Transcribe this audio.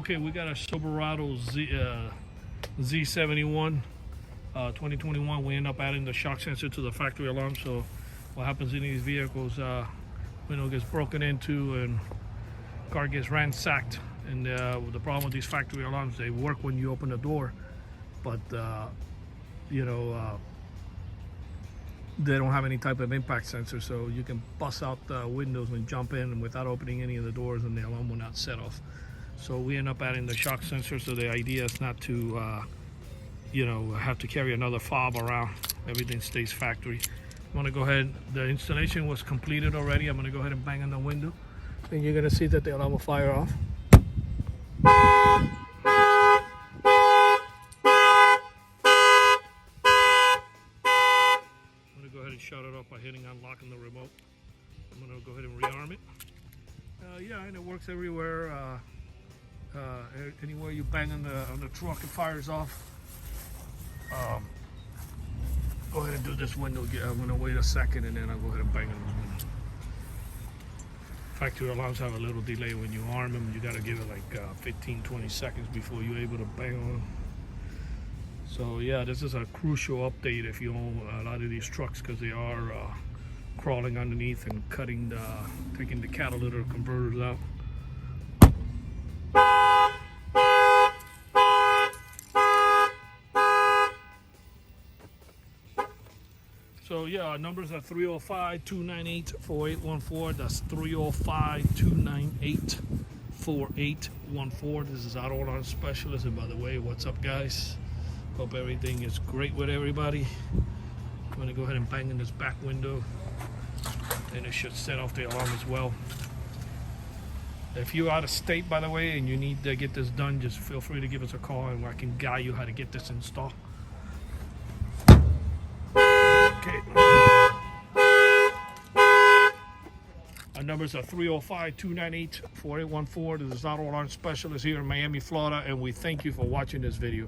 Okay, we got a Silverado Z71 2021. We end up adding the shock sensor to the factory alarm. So what happens in these vehicles, window gets broken into and car gets ransacked. And the problem with these factory alarms, they work when you open the door, but they don't have any type of impact sensor, so you can bust out the windows and jump in without opening any of the doors, and the alarm will not set off. So we end up adding the shock sensor. So the idea is not to have to carry another fob around. Everything stays factory. I'm gonna go ahead, the installation was completed already. I'm gonna go ahead and bang on the window, and you're gonna see that the alarm will fire off. I'm gonna go ahead and shut it off by hitting unlock on the remote. I'm gonna go ahead and rearm it. Yeah, and it works everywhere. Anywhere you bang on the truck, it fires off. Go ahead and do this window. I'm gonna wait a second, and then I'll go ahead and bang on this window. Factory alarms have a little delay when you arm them. You gotta give it like 15-20 seconds before you're able to bang on them. So yeah, this is a crucial update if you own a lot of these trucks, because they are crawling underneath and taking the catalytic converters out. So yeah, our numbers are 305-298-4814. That's 305-298-4814. This is our alarm specialist. And by the way, what's up, guys? Hope everything is great with everybody. I'm gonna go ahead and bang in this back window, and it should set off the alarm as well. If you're out of state, by the way, and you need to get this done, just feel free to give us a call, and I can guide you how to get this installed. Okay. Our numbers are 305-298-4814. This is Auto Alarm Specialist here in Miami, Florida, and we thank you for watching this video.